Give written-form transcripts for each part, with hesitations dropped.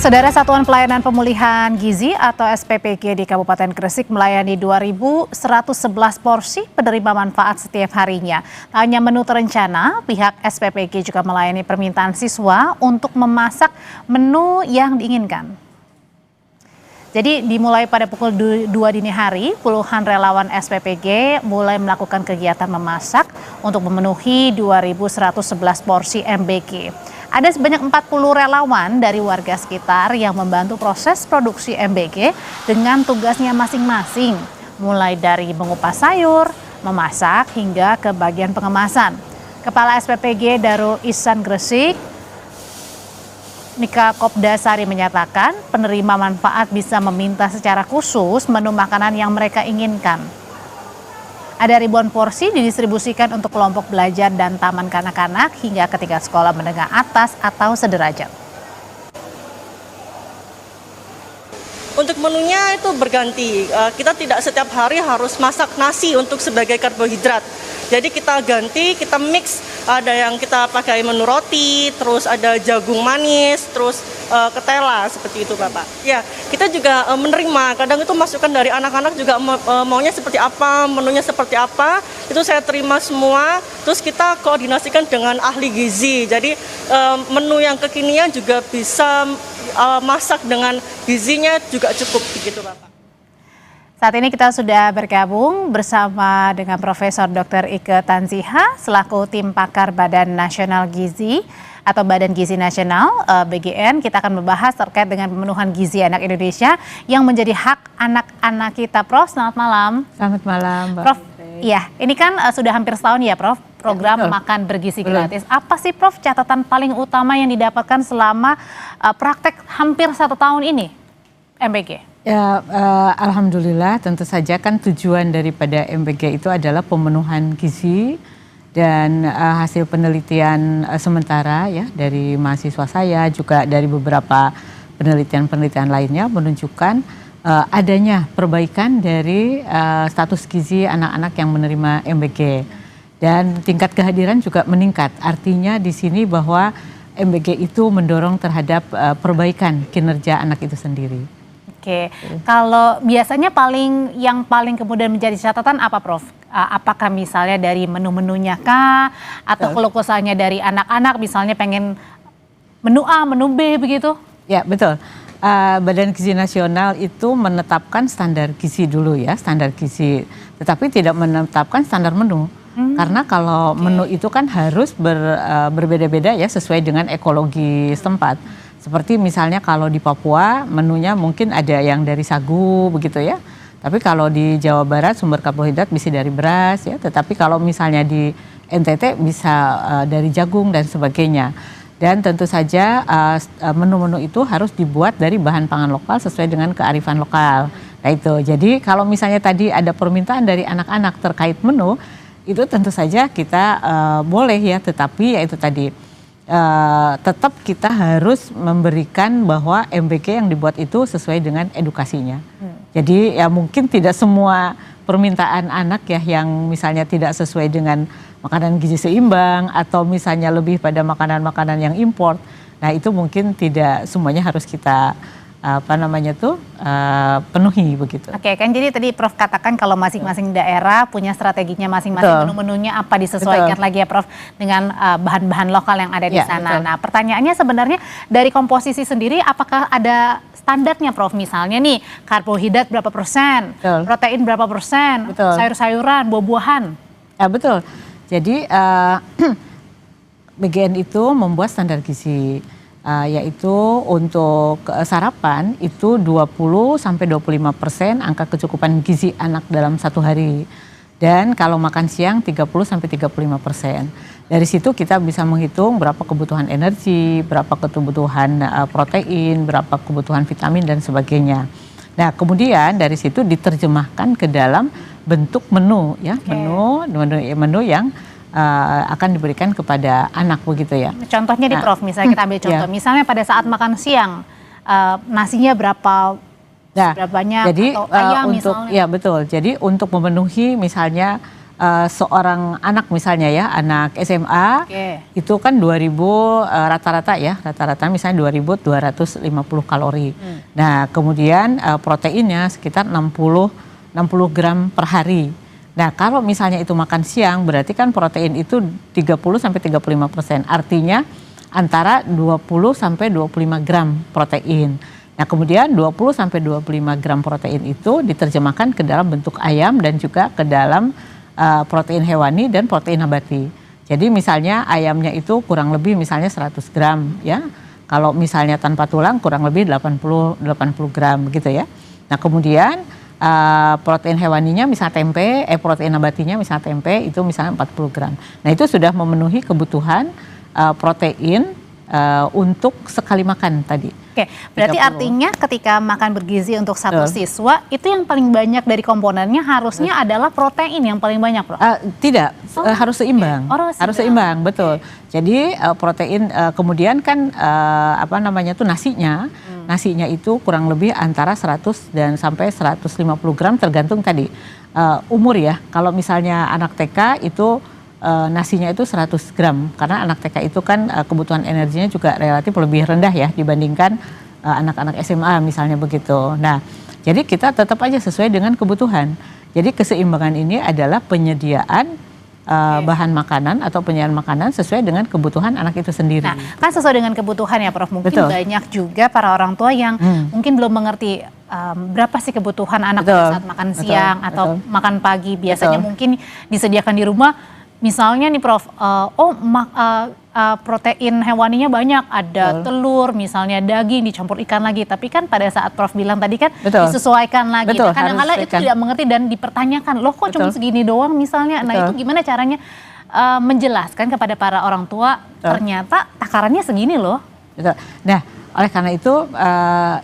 Saudara Satuan Pelayanan Pemulihan Gizi atau SPPG di Kabupaten Gresik melayani 2.111 porsi penerima manfaat setiap harinya. Tak hanya menu terencana, pihak SPPG juga melayani permintaan siswa untuk memasak menu yang diinginkan. Jadi dimulai pada pukul 2 dini hari, puluhan relawan SPPG mulai melakukan kegiatan memasak untuk memenuhi 2.111 porsi MBG. Ada sebanyak 40 relawan dari warga sekitar yang membantu proses produksi MBG dengan tugasnya masing-masing, mulai dari mengupas sayur, memasak, hingga ke bagian pengemasan. Kepala SPPG Darul Ihsan Gresik, Nika Kopdasari menyatakan penerima manfaat bisa meminta secara khusus menu makanan yang mereka inginkan. Ada ribuan porsi didistribusikan untuk kelompok belajar dan taman kanak-kanak hingga ke tingkat sekolah menengah atas atau sederajat. Untuk menunya itu berganti, kita tidak setiap hari harus masak nasi untuk sebagai karbohidrat. Jadi kita ganti, kita mix, ada yang kita pakai menu roti, terus ada jagung manis, terus ketela, seperti itu Bapak. Ya, kita juga menerima, kadang itu masukan dari anak-anak juga maunya seperti apa, menunya seperti apa, itu saya terima semua, terus kita koordinasikan dengan ahli gizi. Jadi menu yang kekinian juga bisa masak dengan gizinya juga cukup begitu Bapak. Saat ini kita sudah bergabung bersama dengan Profesor Dr. Ike Tanziha selaku tim pakar Badan Nasional Gizi atau Badan Gizi Nasional BGN. Kita akan membahas terkait dengan pemenuhan gizi anak Indonesia yang menjadi hak anak-anak kita. Prof, selamat malam. Selamat malam, Mbak. Prof, iya, ini kan sudah hampir setahun ya, Prof, program makan bergizi gratis. Apa sih, Prof, catatan paling utama yang didapatkan selama praktek hampir 1 tahun ini MBG? Ya, alhamdulillah tentu saja kan tujuan daripada MBG itu adalah pemenuhan gizi dan hasil penelitian sementara ya dari mahasiswa saya juga dari beberapa penelitian lainnya menunjukkan adanya perbaikan dari status gizi anak-anak yang menerima MBG dan tingkat kehadiran juga meningkat. Artinya di sini bahwa MBG itu mendorong terhadap perbaikan kinerja anak itu sendiri. Oke, kalau biasanya yang paling kemudian menjadi catatan apa, Prof? Apakah misalnya dari menu-menunya kah? Atau keluh kesahnya dari anak-anak misalnya pengen menu A, menu B begitu? Ya, betul. Badan Gizi Nasional itu menetapkan standar gizi dulu ya, standar gizi. Tetapi tidak menetapkan standar menu. Karena kalau menu itu kan harus berbeda-beda ya sesuai dengan ekologi setempat. Seperti misalnya kalau di Papua menunya mungkin ada yang dari sagu begitu ya. Tapi kalau di Jawa Barat sumber karbohidrat bisa dari beras ya. Tetapi kalau misalnya di NTT bisa dari jagung dan sebagainya. Dan tentu saja menu-menu itu harus dibuat dari bahan pangan lokal sesuai dengan kearifan lokal. Nah itu, jadi kalau misalnya tadi ada permintaan dari anak-anak terkait menu, itu tentu saja kita boleh ya, tetapi yaitu tadi tetap kita harus memberikan bahwa MBG yang dibuat itu sesuai dengan edukasinya. Jadi ya mungkin tidak semua permintaan anak ya yang misalnya tidak sesuai dengan makanan gizi seimbang atau misalnya lebih pada makanan-makanan yang import. Nah itu mungkin tidak semuanya harus kita penuhi begitu. Oke, kan jadi tadi Prof katakan kalau masing-masing daerah punya strateginya masing-masing, menu-menunya apa disesuaikan lagi ya Prof dengan bahan-bahan lokal yang ada di sana. Betul. Nah pertanyaannya sebenarnya dari komposisi sendiri apakah ada standarnya Prof? Misalnya nih karbohidrat berapa persen, protein berapa persen, sayur-sayuran, buah-buahan. Ya betul. Jadi BGN itu membuat standar gizi. Yaitu untuk sarapan itu 20-25% angka kecukupan gizi anak dalam 1 hari. Dan kalau makan siang 30-35%. Dari situ kita bisa menghitung berapa kebutuhan energi, berapa kebutuhan protein, berapa kebutuhan vitamin dan sebagainya. Nah kemudian dari situ diterjemahkan ke dalam bentuk menu ya, menu yang akan diberikan kepada anak begitu ya. Contohnya di Prof, misalnya kita ambil contoh, misalnya pada saat makan siang nasinya berapa banyak jadi, atau ayam untuk, misalnya. Ya betul, jadi untuk memenuhi misalnya seorang anak misalnya ya, anak SMA itu kan 2000 rata-rata ya, rata-rata misalnya 2250 kalori. Nah, kemudian proteinnya sekitar 60 gram per hari. Nah, kalau misalnya itu makan siang berarti kan protein itu 30 sampai 35%. Artinya antara 20 sampai 25 gram protein. Nah, kemudian 20 sampai 25 gram protein itu diterjemahkan ke dalam bentuk ayam dan juga ke dalam protein hewani dan protein nabati. Jadi misalnya ayamnya itu kurang lebih misalnya 100 gram ya. Kalau misalnya tanpa tulang kurang lebih 80 gram gitu ya. Nah, kemudian protein hewaninya misalnya tempe, protein nabatinya misalnya tempe itu misalnya 40 gram. Nah, itu sudah memenuhi kebutuhan protein untuk sekali makan tadi. Oke, berarti 30. artinya ketika makan bergizi untuk satu siswa, itu yang paling banyak dari komponennya harusnya adalah protein yang paling banyak, Prof? Tidak, harus seimbang. Harus seimbang, betul. Jadi protein kemudian kan tuh nasinya. Nasinya itu kurang lebih antara 100 dan sampai 150 gram tergantung tadi umur ya. Kalau misalnya anak TK itu nasinya itu 100 gram karena anak TK itu kan kebutuhan energinya juga relatif lebih rendah ya dibandingkan anak-anak SMA misalnya begitu. Nah, jadi kita tetap aja sesuai dengan kebutuhan. Jadi keseimbangan ini adalah penyediaan bahan makanan atau penyediaan makanan sesuai dengan kebutuhan anak itu sendiri. Nah, kan sesuai dengan kebutuhan ya, Prof. Mungkin banyak juga para orang tua yang mungkin belum mengerti berapa sih kebutuhan anak pada saat makan siang atau makan pagi. Biasanya mungkin disediakan di rumah. Misalnya nih Prof, protein hewaninya banyak, ada telur, misalnya daging dicampur ikan lagi. Tapi kan pada saat Prof bilang tadi kan disesuaikan lagi. Nah, kadang-kadang itu tidak mengerti dan dipertanyakan, loh kok cuma segini doang misalnya. Nah, itu gimana caranya menjelaskan kepada para orang tua ternyata takarannya segini loh. Nah, oleh karena itu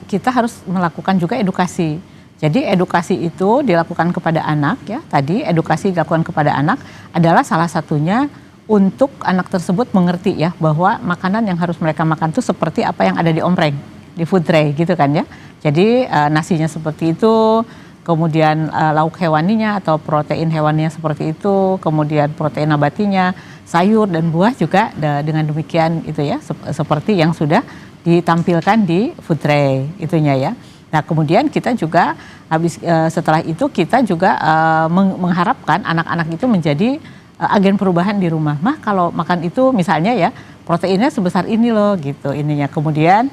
kita harus melakukan juga edukasi. Jadi edukasi itu dilakukan kepada anak ya. Tadi edukasi dilakukan kepada anak adalah salah satunya untuk anak tersebut mengerti ya bahwa makanan yang harus mereka makan itu seperti apa yang ada di ompreng, di food tray gitu kan ya. Jadi nasinya seperti itu, kemudian lauk hewaninya atau protein hewaninya seperti itu, kemudian protein nabatinya, sayur dan buah juga dengan demikian itu ya, seperti yang sudah ditampilkan di food tray itunya ya. Nah, kemudian kita juga setelah itu kita juga mengharapkan anak-anak itu menjadi agen perubahan di rumah. Mah kalau makan itu misalnya ya proteinnya sebesar ini loh gitu ininya. Kemudian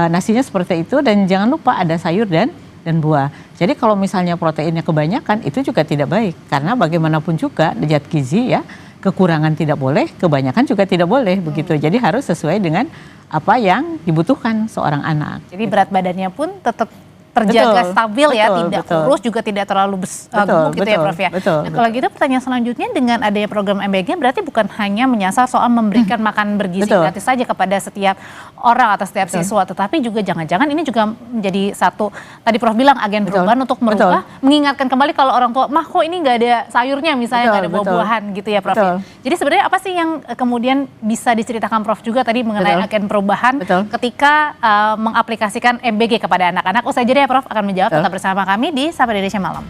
nasinya seperti itu dan jangan lupa ada sayur dan buah. Jadi kalau misalnya proteinnya kebanyakan itu juga tidak baik karena bagaimanapun juga zat gizi ya kekurangan tidak boleh, kebanyakan juga tidak boleh begitu. Jadi harus sesuai dengan apa yang dibutuhkan seorang anak. Jadi berat badannya pun tetap terjaga stabil ya, tidak kurus juga tidak terlalu gemuk gitu ya Prof ya. Nah, kalau gitu pertanyaan selanjutnya dengan adanya program MBG berarti bukan hanya menyasar soal memberikan makan bergizi gratis saja kepada setiap orang atau setiap siswa, tetapi juga jangan-jangan ini juga menjadi satu tadi Prof bilang agen perubahan untuk merubah, mengingatkan kembali kalau orang tua mah kok ini nggak ada sayurnya misalnya nggak ada buah-buahan gitu ya Prof. Jadi sebenarnya apa sih yang kemudian bisa diceritakan Prof juga tadi mengenai agen perubahan ketika mengaplikasikan MBG kepada anak-anak? Usai jeda ya Prof akan menjawab, tetap bersama kami di Sapa Indonesia Malam.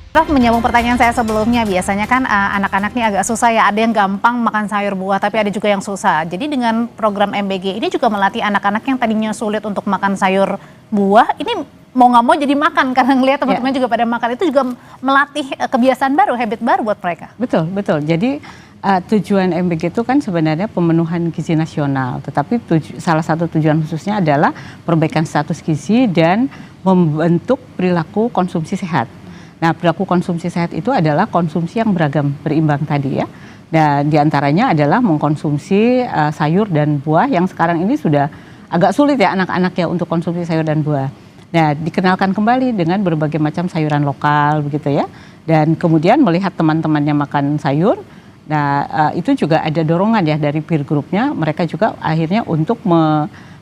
Prof, menyambung pertanyaan saya sebelumnya, biasanya kan anak-anak ini agak susah ya, ada yang gampang makan sayur buah tapi ada juga yang susah. Jadi dengan program MBG ini juga melatih anak-anak yang tadinya sulit untuk makan sayur buah, ini mau nggak mau jadi makan karena ngelihat teman-teman juga pada makan, itu juga melatih kebiasaan baru, habit baru buat mereka. Betul. Jadi tujuan MBG itu kan sebenarnya pemenuhan gizi nasional, tetapi salah satu tujuan khususnya adalah perbaikan status gizi dan membentuk perilaku konsumsi sehat. Nah, perilaku konsumsi sehat itu adalah konsumsi yang beragam, berimbang tadi ya. Dan diantaranya adalah mengkonsumsi sayur dan buah yang sekarang ini sudah agak sulit ya anak-anak ya untuk konsumsi sayur dan buah. Nah, dikenalkan kembali dengan berbagai macam sayuran lokal begitu ya. Dan kemudian melihat teman-temannya makan sayur. Nah, itu juga ada dorongan ya dari peer groupnya, mereka juga akhirnya untuk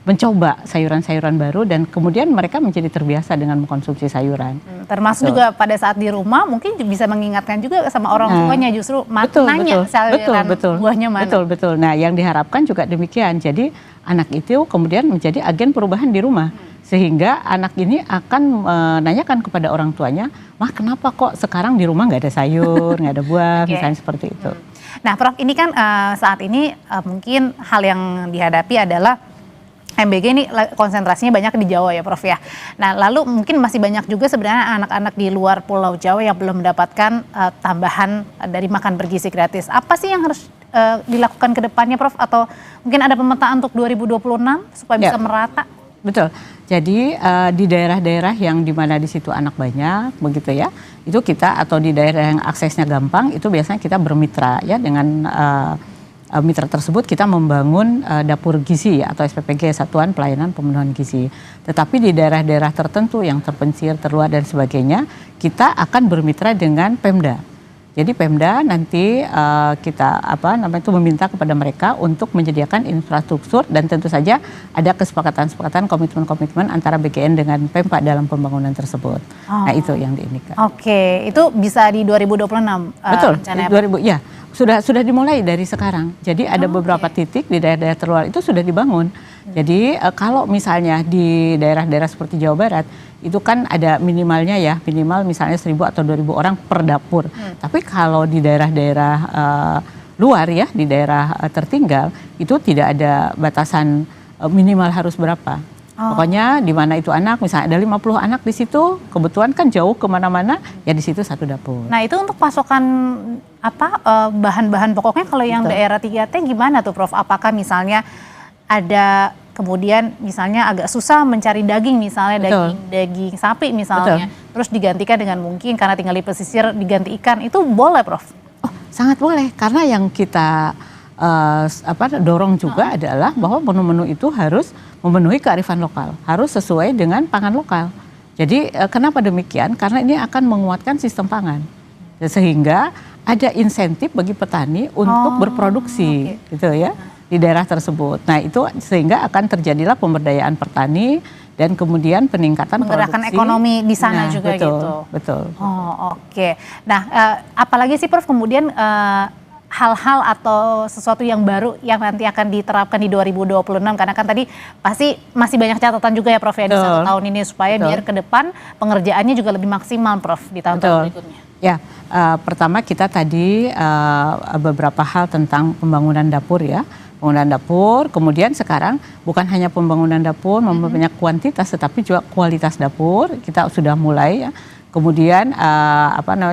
mencoba sayuran-sayuran baru dan kemudian mereka menjadi terbiasa dengan mengkonsumsi sayuran. Termasuk juga pada saat di rumah mungkin bisa mengingatkan juga sama orang tuanya justru nanya sayuran buahnya mana. Betul. Nah, yang diharapkan juga demikian. Jadi anak itu kemudian menjadi agen perubahan di rumah. Sehingga anak ini akan menanyakan kepada orang tuanya, "Mah, kenapa kok sekarang di rumah nggak ada sayur, nggak ada buah," misalnya seperti itu. Nah, Prof, ini kan saat ini mungkin hal yang dihadapi adalah MBG ini konsentrasinya banyak di Jawa ya, Prof ya. Nah, lalu mungkin masih banyak juga sebenarnya anak-anak di luar Pulau Jawa yang belum mendapatkan tambahan dari makan bergizi gratis. Apa sih yang harus dilakukan ke depannya, Prof? Atau mungkin ada pemetaan untuk 2026 supaya bisa merata? Betul. Jadi di daerah-daerah yang dimana di situ anak banyak, begitu ya, itu kita atau di daerah yang aksesnya gampang, itu biasanya kita bermitra ya dengan mitra tersebut kita membangun dapur gizi ya, atau SPPG, Satuan Pelayanan Pemenuhan Gizi. Tetapi di daerah-daerah tertentu yang terpencil, terluar dan sebagainya, kita akan bermitra dengan Pemda. Jadi Pemda nanti kita meminta kepada mereka untuk menyediakan infrastruktur dan tentu saja ada kesepakatan-kesepakatan komitmen-komitmen antara BGN dengan Pempa dalam pembangunan tersebut. Nah itu yang diinginkan. Oke, itu bisa di 2026. Betul. 2000 ya. Sudah dimulai dari sekarang. Jadi ada beberapa titik di daerah-daerah terluar itu sudah dibangun. Jadi kalau misalnya di daerah-daerah seperti Jawa Barat itu kan ada minimalnya ya, minimal misalnya 1.000 atau 2.000 orang per dapur. Tapi kalau di daerah-daerah luar ya, di daerah tertinggal itu tidak ada batasan minimal harus berapa. Pokoknya di mana itu anak, misalnya ada 50 anak di situ, kebetulan kan jauh kemana-mana, ya di situ satu dapur. Nah itu untuk pasokan bahan-bahan pokoknya kalau yang daerah 3T gimana tuh, Prof? Apakah misalnya ada kemudian misalnya agak susah mencari daging, misalnya daging sapi misalnya, terus digantikan dengan mungkin karena tinggal di pesisir diganti ikan, itu boleh, Prof? Oh, sangat boleh, karena yang kita dorong juga adalah bahwa menu-menu itu harus memenuhi kearifan lokal, harus sesuai dengan pangan lokal. Jadi kenapa demikian? Karena ini akan menguatkan sistem pangan, sehingga ada insentif bagi petani untuk berproduksi, gitu ya, di daerah tersebut. Nah itu sehingga akan terjadilah pemberdayaan petani dan kemudian peningkatan menggerakkan produksi. Ekonomi di sana juga betul, gitu. Betul. Oh oke. Nah apalagi sih, Prof, kemudian hal-hal atau sesuatu yang baru yang nanti akan diterapkan di 2026, karena kan tadi pasti masih banyak catatan juga ya, Prof, ya, di 1 tahun ini supaya biar ke depan pengerjaannya juga lebih maksimal, Prof, di tahun-tahun berikutnya. Ya, pertama kita tadi beberapa hal tentang pembangunan dapur ya. Pembangunan dapur, kemudian sekarang bukan hanya pembangunan dapur, mempunyai kuantitas tetapi juga kualitas dapur, kita sudah mulai ya. Kemudian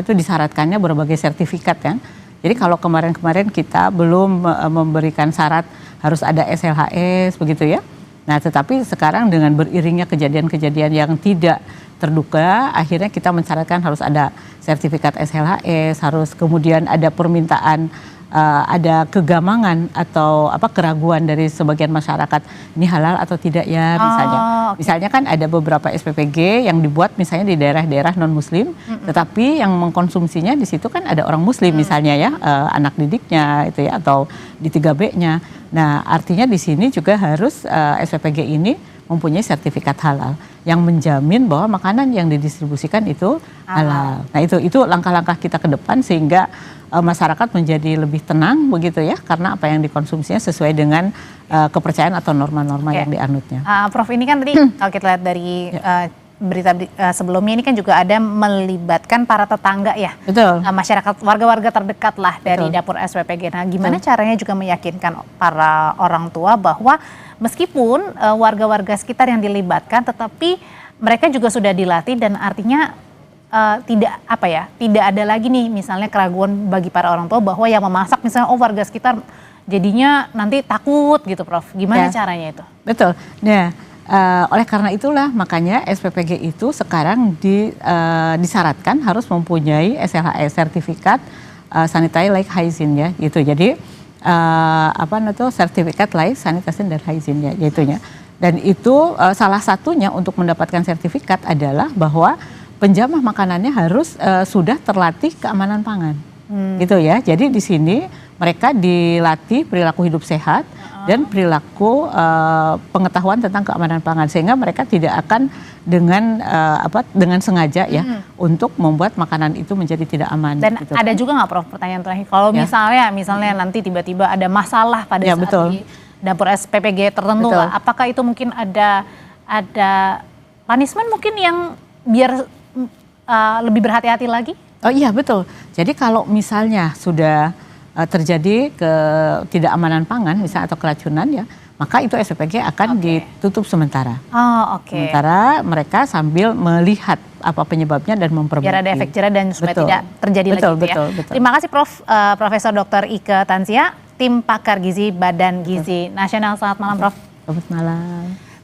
itu disyaratkannya berbagai sertifikat ya. Jadi kalau kemarin-kemarin kita belum memberikan syarat harus ada SLHS begitu ya. Nah tetapi sekarang dengan beriringnya kejadian-kejadian yang tidak terduga, akhirnya kita mensyaratkan harus ada sertifikat SLHS, harus kemudian ada permintaan, ada kegamangan atau keraguan dari sebagian masyarakat, ini halal atau tidak ya misalnya. Misalnya kan ada beberapa SPPG yang dibuat misalnya di daerah-daerah non-muslim, tetapi yang mengkonsumsinya di situ kan ada orang muslim misalnya ya, anak didiknya itu ya, atau di 3B-nya. Nah artinya di sini juga harus SPPG ini mempunyai sertifikat halal yang menjamin bahwa makanan yang didistribusikan itu halal. Nah itu langkah-langkah kita ke depan sehingga masyarakat menjadi lebih tenang begitu ya, karena apa yang dikonsumsinya sesuai dengan kepercayaan atau norma-norma yang dianutnya. Prof, ini kan tadi kalau kita lihat dari berita sebelumnya ini kan juga ada melibatkan para tetangga ya. Betul. Masyarakat, warga-warga terdekat lah dari dapur SPPG. Nah gimana caranya juga meyakinkan para orang tua bahwa meskipun warga-warga sekitar yang dilibatkan, tetapi mereka juga sudah dilatih dan artinya tidak ada lagi nih misalnya keraguan bagi para orang tua bahwa yang memasak misalnya warga sekitar jadinya nanti takut gitu, Prof. Gimana caranya itu? Betul. Nah, oleh karena itulah makanya SPPG itu sekarang disyaratkan harus mempunyai SLHS, sertifikat sanitary like hygiene ya, gitu. Jadi sertifikat like sanitation dan hygiene ya, gitunya. Dan itu salah satunya untuk mendapatkan sertifikat adalah bahwa penjamah makanannya harus sudah terlatih keamanan pangan, gitu ya. Jadi di sini mereka dilatih perilaku hidup sehat dan perilaku pengetahuan tentang keamanan pangan, sehingga mereka tidak akan dengan sengaja ya untuk membuat makanan itu menjadi tidak aman. Dan gitu. Ada juga nggak, Prof, pertanyaan terakhir, kalau misalnya nanti tiba-tiba ada masalah pada saat dapur SPPG tertentu Betul. lah. Apakah itu mungkin ada punishment mungkin yang biar lebih berhati-hati lagi? Oh iya betul. Jadi kalau misalnya sudah terjadi ketidakamanan pangan misalnya atau keracunan ya, maka itu SPPG akan ditutup sementara. Oh, oke. Sementara mereka sambil melihat apa penyebabnya dan memperbaiki. Biar ada efek jerah dan supaya Betul. tidak terjadi lagi gitu ya. Betul. Terima kasih Profesor Dr. Ike Tanzia, tim pakar gizi Badan Gizi Nasional. Selamat malam Prof. Selamat malam.